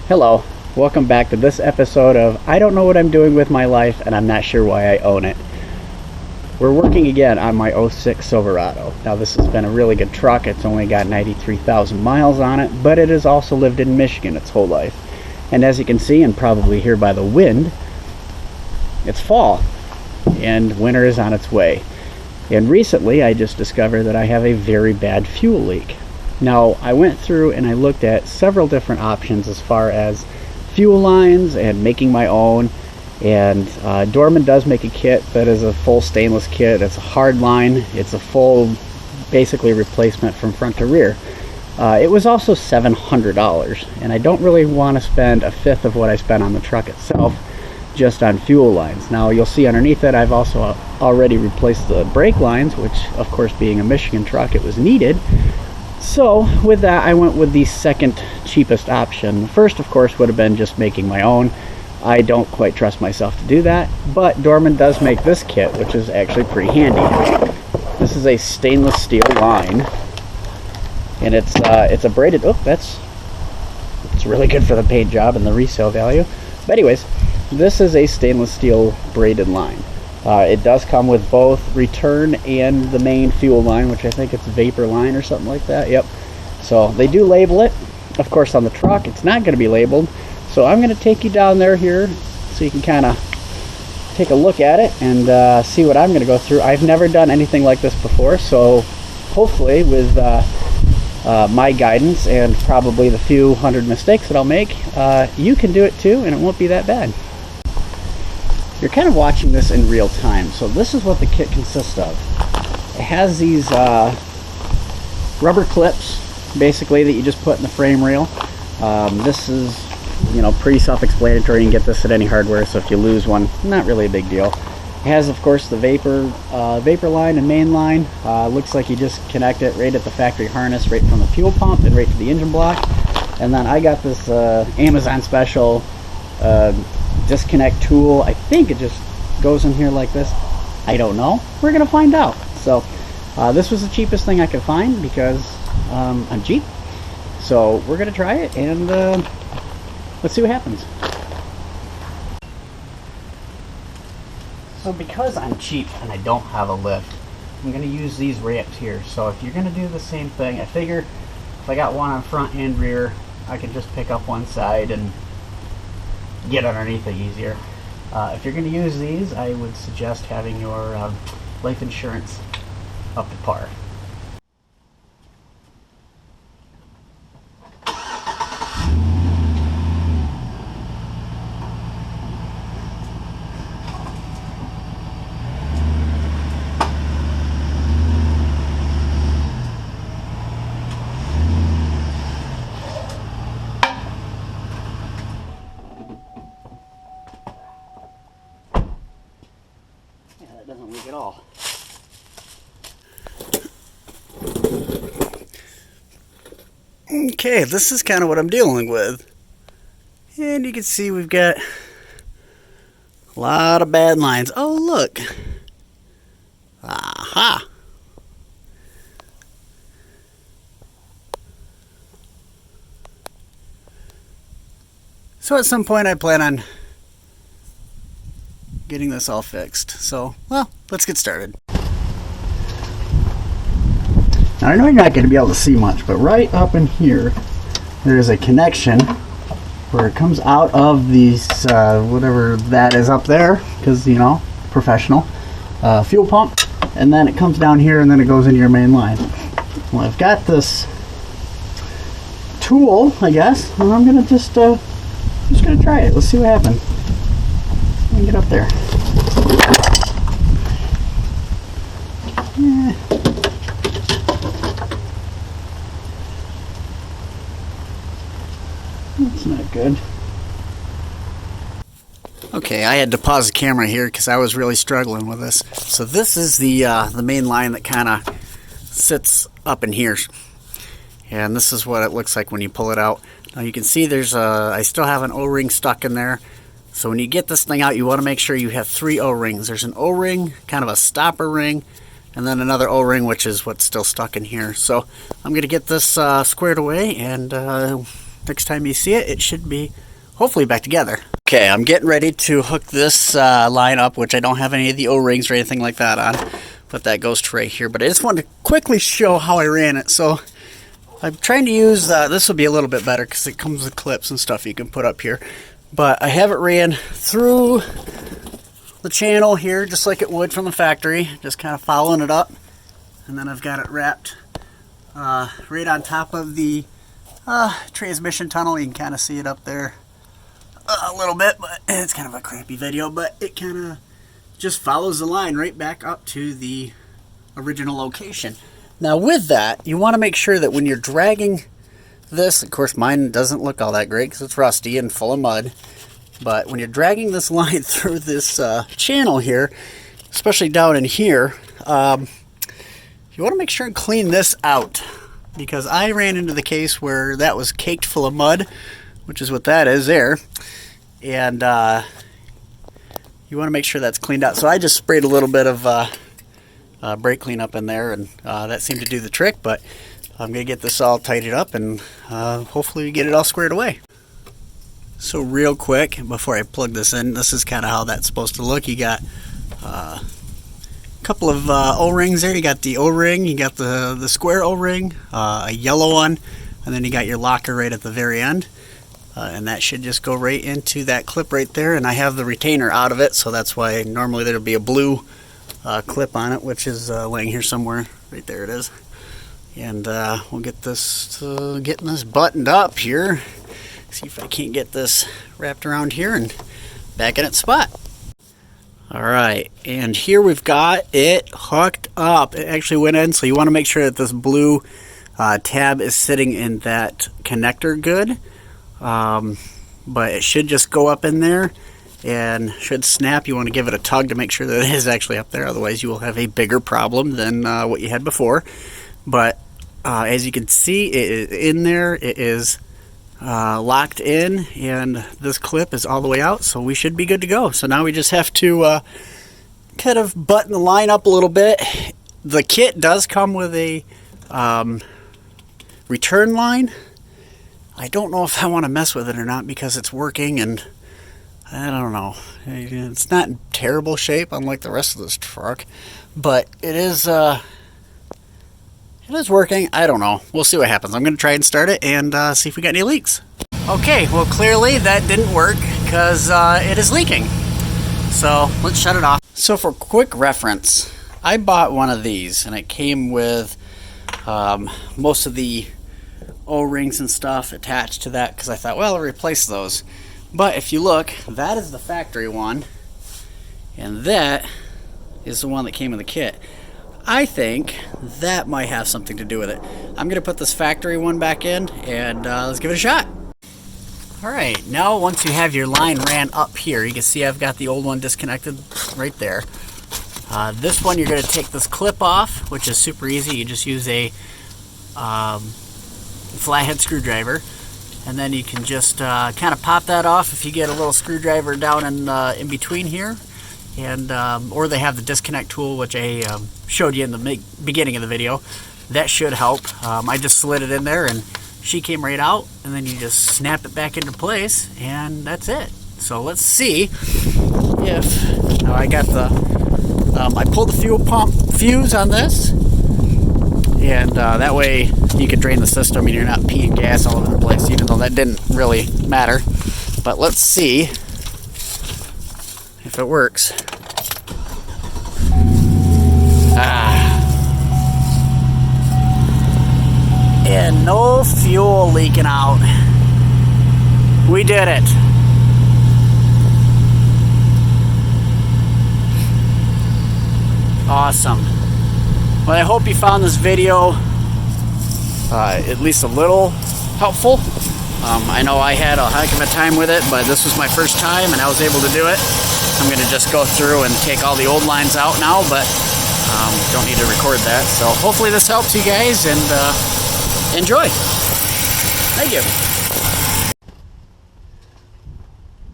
Hello, welcome back to this episode of I don't know what I'm doing with my life and I'm not sure why I own it. We're working again on my '06 Silverado. Now this has been a really good truck. It's only got 93,000 miles on it, but it has also lived in Michigan its whole life. And as you can see, and probably hear by the wind, it's fall and winter is on its way. And recently I just discovered that I have a very bad fuel leak. Now, I went through and I looked at several different options as far as fuel lines and making my own. And Dorman does make a kit that is a full stainless kit. It's a hard line. It's a full, basically, replacement from front to rear. It was also $700, and I don't really want to spend a fifth of what I spent on the truck itself just on fuel lines. Now, you'll see underneath it, I've also already replaced the brake lines, which, of course, being a Michigan truck, it was needed. So with that, I went with the second cheapest option. The first, of course, would have been just making my own. I don't quite trust myself to do that, but Dorman does make this kit, which is actually pretty handy. This is a stainless steel line, and it's a braided. Oh, it's really good for the paint job and the resale value. But anyways, this is a stainless steel braided line. It does come with both return and the main fuel line, which I think it's vapor line or something like that. Yep. So they do label it. Of course, on the truck, it's not going to be labeled. So I'm going to take you down there here so you can kind of take a look at it and see what I'm going to go through. I've never done anything like this before, so hopefully with my guidance and probably the few hundred mistakes that I'll make, you can do it too, and it won't be that bad. You're kind of watching this in real time. So this is what the kit consists of. It has these rubber clips, basically, that you just put in the frame rail. This is, pretty self-explanatory. You can get this at any hardware, so if you lose one, not really a big deal. It has, of course, the vapor line and main line. Looks like you just connect it right at the factory harness, right from the fuel pump and right to the engine block. And then I got this Amazon special disconnect tool. I think it just goes in here like this. I don't know. We're gonna find out. So this was the cheapest thing I could find because I'm cheap. So we're gonna try it and let's see what happens. So because I'm cheap and I don't have a lift, I'm gonna use these ramps here. So if you're gonna do the same thing, I figure if I got one on front and rear, I can just pick up one side and get underneath it easier. If you're going to use these, I would suggest having your life insurance up to par. That doesn't leak at all. Okay, this is kind of what I'm dealing with. And you can see we've got a lot of bad lines. Oh, look. Aha. So at some point I plan on getting this all fixed. So, well, let's get started. Now, I know you're not going to be able to see much, but right up in here, there's a connection where it comes out of these, whatever that is up there, because, professional, fuel pump, and then it comes down here and then it goes into your main line. Well, I've got this tool, I guess, and I'm going to just going to try it. Let's see what happens. Let me get up there. Yeah. That's not good. Okay, I had to pause the camera here because I was really struggling with this. So this is the main line that kind of sits up in here, and this is what it looks like when you pull it out. Now you can see there's I still have an O-ring stuck in there. So when you get this thing out, you want to make sure you have 3 O-rings. There's an O-ring, kind of a stopper ring, and then another O-ring, which is what's still stuck in here. So I'm going to get this squared away and next time you see it, it should be hopefully back together. Okay, I'm getting ready to hook this line up, which I don't have any of the O-rings or anything like that on, but that goes to right here. But I just wanted to quickly show how I ran it. So I'm trying to use, this will be a little bit better because it comes with clips and stuff you can put up here. But I have it ran through the channel here just like it would from the factory, just kind of following it up. And then I've got it wrapped right on top of the transmission tunnel. You can kind of see it up there a little bit, but it's kind of a crappy video, but it kind of just follows the line right back up to the original location. Now with that, you want to make sure that when you're dragging this, of course mine doesn't look all that great because it's rusty and full of mud, but when you're dragging this line through this channel here, especially down in here, you want to make sure and clean this out, because I ran into the case where that was caked full of mud, which is what that is there, and you want to make sure that's cleaned out. So I just sprayed a little bit of brake cleanup in there, and that seemed to do the trick. But I'm going to get this all tidied up, and hopefully get it all squared away. So real quick, before I plug this in, this is kind of how that's supposed to look. You got a couple of O-rings there. You got the O-ring, you got the square O-ring, a yellow one, and then you got your locker right at the very end. And that should just go right into that clip right there. And I have the retainer out of it, so that's why normally there'll be a blue clip on it, which is laying here somewhere. Right there it is. And we'll get this getting this buttoned up here. See if I can't get this wrapped around here and back in its spot. Alright, and here we've got it hooked up. It actually went in, so you want to make sure that this blue tab is sitting in that connector good. But it should just go up in there and should snap. You want to give it a tug to make sure that it is actually up there, otherwise you will have a bigger problem than what you had before. But as you can see, it is in there. It is locked in, and this clip is all the way out, so we should be good to go. So now we just have to kind of button the line up a little bit. The kit does come with a return line. I don't know if I want to mess with it or not, because it's working, and I don't know. It's not in terrible shape unlike the rest of this truck, but it is working. I don't know. We'll see what happens. I'm going to try and start it and see if we got any leaks. Okay, well clearly that didn't work because it is leaking. So let's shut it off. So for quick reference, I bought one of these, and it came with most of the O-rings and stuff attached to that, because I thought, well, I'll replace those. But if you look, that is the factory one, and that is the one that came in the kit. I think that might have something to do with it. I'm going to put this factory one back in, and let's give it a shot. Alright, now once you have your line ran up here, you can see I've got the old one disconnected right there. This one, you're going to take this clip off, which is super easy. You just use a flathead screwdriver, and then you can just kind of pop that off if you get a little screwdriver down in between here, and or they have the disconnect tool, which I showed you in the beginning of the video. That should help. I just slid it in there and she came right out, and then you just snap it back into place, and that's it. So let's see if now I got the I pulled the fuel pump fuse on this, and that way you can drain the system and you're not peeing gas all over the place, even though that didn't really matter. But let's see if it works. And no fuel leaking out. We did it. Awesome. Well, I hope you found this video at least a little helpful. I know I had a heck of a time with it, but this was my first time and I was able to do it. I'm going to just go through and take all the old lines out now, but don't need to record that. So hopefully this helps you guys, and enjoy. Thank you.